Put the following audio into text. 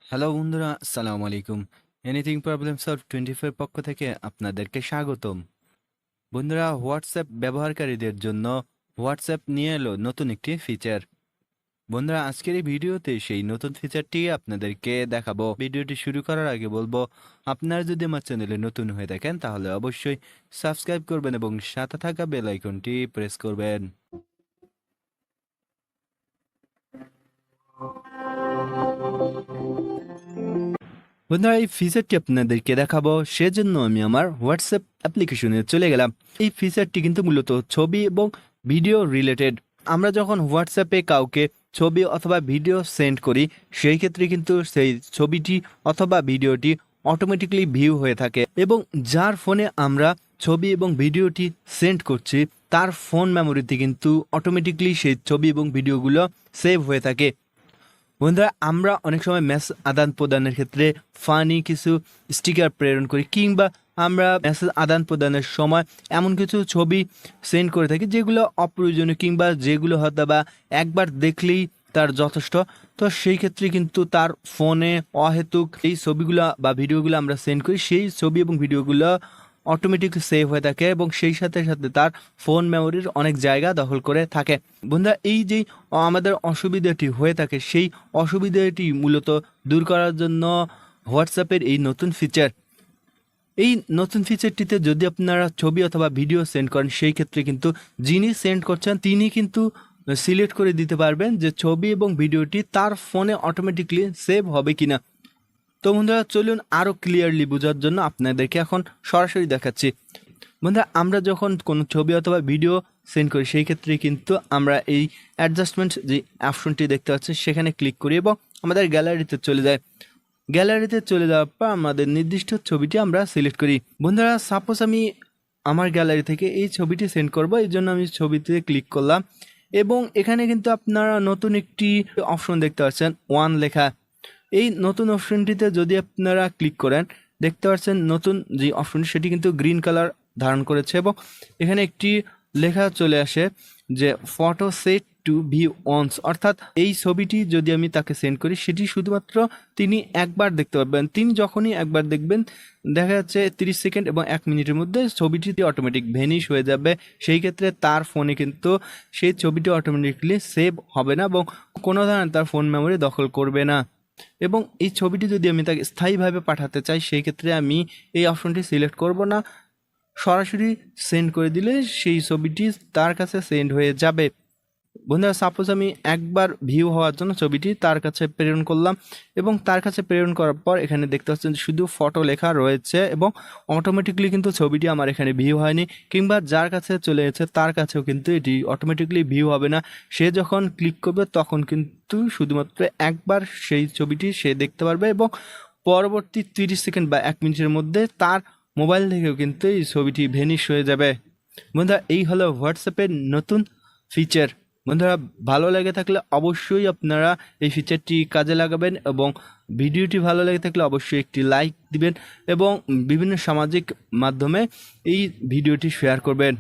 Hello বন্ধুরা, আসসালামু আলাইকুম। এনিথিং প্রবলেম সলভ 25 পক্ষ থেকে আপনাদেরকে স্বাগতম। বন্ধুরা, হোয়াটসঅ্যাপ ব্যবহারকারীদের জন্য হোয়াটসঅ্যাপ নিয়ে এলো নতুন একটি ফিচার। বন্ধুরা, আজকের এই ভিডিওতে সেই নতুন ফিচারটি আপনাদেরকে দেখাবো। ভিডিওটি শুরু করার আগে বলবো, আপনারা যদি আমার চ্যানেলে নতুন হয়ে থাকেন তাহলে অবশ্যই সাবস্ক্রাইব করবেন এবং সাথে থাকা বেল আইকনটি প্রেস করবেন। বন্ধুরা, এই ফিচারটি আপনাদেরকে দেখাবো, সেজন্য আমি আমার হোয়াটসঅ্যাপ অ্যাপ্লিকেশনে চলে গেলাম। এই ফিচারটি কিন্তু মূলত ছবি এবং ভিডিও রিলেটেড। আমরা যখন হোয়াটসঅ্যাপে কাউকে ছবি অথবা ভিডিও সেন্ড করি, সেই ক্ষেত্রে কিন্তু সেই ছবিটি অথবা ভিডিওটি অটোমেটিকলি ভিউ হয়ে থাকে এবং যার ফোনে আমরা ছবি এবং ভিডিওটি সেন্ড করছি তার ফোন মেমোরিতে কিন্তু অটোমেটিকলি সেই ছবি এবং ভিডিওগুলো সেভ হয়ে থাকে। বন্ধুরা, আমরা অনেক সময় মেসেজ আদান প্রদানের ক্ষেত্রে ফানি কিছু স্টিকার প্রেরণ করি, কিংবা আমরা মেসেজ আদান প্রদানের সময় এমন কিছু ছবি সেন্ড করে থাকি যেগুলো অপ্রয়োজনীয়, কিংবা যেগুলো হয়তো বা একবার দেখলেই তার যথেষ্ট। তো সেই ক্ষেত্রে কিন্তু তার ফোনে অহেতুক এই ছবিগুলো বা ভিডিওগুলো আমরা সেন্ড করি, সেই ছবি এবং ভিডিওগুলো অটোমেটিকলি সেভ হয়ে থাকে এবং সেই সাথে সাথে তার ফোন মেমোরির অনেক জায়গা দখল করে থাকে। বন্ধুরা, এই যে আমাদের অসুবিধাটি হয়ে থাকে, সেই অসুবিধাটি মূলত দূর করার জন্য হোয়াটসঅ্যাপের এই নতুন ফিচার। এই নতুন ফিচারটিতে যদি আপনারা ছবি অথবা ভিডিও সেন্ড করেন, সেই ক্ষেত্রে কিন্তু যিনি সেন্ড করছেন তিনি কিন্তু সিলেক্ট করে দিতে পারবেন যে ছবি এবং ভিডিওটি তার ফোনে অটোমেটিকলি সেভ হবে কিনা। তো বন্ধুরা, চলুন আরও ক্লিয়ারলি বোঝার জন্য আপনাদেরকে এখন সরাসরি দেখাচ্ছি। বন্ধুরা, আমরা যখন কোনো ছবি অথবা ভিডিও সেন্ড করি, সেই ক্ষেত্রে কিন্তু আমরা এই অ্যাডজাস্টমেন্ট যে অপশনটি দেখতে পাচ্ছি সেখানে ক্লিক করি এবং আমাদের গ্যালারিতে চলে যায়। গ্যালারিতে চলে যাওয়ার পর আমাদের নির্দিষ্ট ছবিটি আমরা সিলেক্ট করি। বন্ধুরা, সাপোজ আমি আমার গ্যালারি থেকে এই ছবিটি সেন্ড করব, এই জন্য আমি ছবিতে ক্লিক করলাম এবং এখানে কিন্তু আপনারা নতুন একটি অপশন দেখতে পাচ্ছেন, ওয়ান লেখা। এই নতুন অপশনটিতে যদি আপনারা ক্লিক করেন, দেখতে পাচ্ছেন নতুন যে অপশনটি সেটি কিন্তু গ্রিন কালার ধারণ করেছে এবং এখানে একটি লেখা চলে আসে যে ফটো সেট টু ভি ওয়ান্স, অর্থাৎ এই ছবিটি যদি আমি তাকে সেন্ড করি সেটি শুধুমাত্র তিনি একবার দেখতে পারবেন। তিনি যখনই একবার দেখবেন, দেখা যাচ্ছে 30 সেকেন্ড এবং 1 মিনিটের মধ্যে ছবিটি অটোমেটিক ভ্যানিশ হয়ে যাবে। সেই ক্ষেত্রে তার ফোনে কিন্তু সেই ছবিটি অটোমেটিকলি সেভ হবে না এবং কোনো ধরনের তার ফোন মেমোরি দখল করবে না। এবং এই ছবিটি যদি আমি তাকে স্থায়ীভাবে পাঠাতে চাই, সেই ক্ষেত্রে আমি এই অপশনটি সিলেক্ট করব না, সরাসরি সেন্ড করে দিলে সেই ছবিটি তার কাছে সেন্ড হয়ে যাবে। বন্ধুরা, সাপোজ আমি একবার ভিউ হওয়ার জন্য ছবিটি তার কাছে প্রেরণ করলাম এবং তার কাছে প্রেরণ করার পর এখানে দেখতে পাচ্ছেন শুধু ফটো লেখা রয়েছে এবং অটোমেটিকলি কিন্তু ছবিটি আমার এখানে ভিউ হয়নি, কিংবা যার কাছে চলে গেছে তার কাছেও কিন্তু এটি অটোমেটিকলি ভিউ হবে না। সে যখন ক্লিক করবে তখন কিন্তু শুধুমাত্র একবার সেই ছবিটি সে দেখতে পারবে এবং পরবর্তী 30 সেকেন্ড বা 1 মিনিটের মধ্যে তার মোবাইল থেকেও কিন্তু এই ছবিটি ভ্যানিশ হয়ে যাবে। বন্ধুরা, এই হলো হোয়াটসঅ্যাপের নতুন ফিচার। বন্ধুরা, ভালো লেগে থাকলে অবশ্যই আপনারা এই ফিচারটি কাজে লাগাবেন এবং ভিডিওটি ভালো লেগে থাকলে অবশ্যই একটি লাইক দিবেন এবং বিভিন্ন সামাজিক মাধ্যমে এই ভিডিওটি শেয়ার করবেন।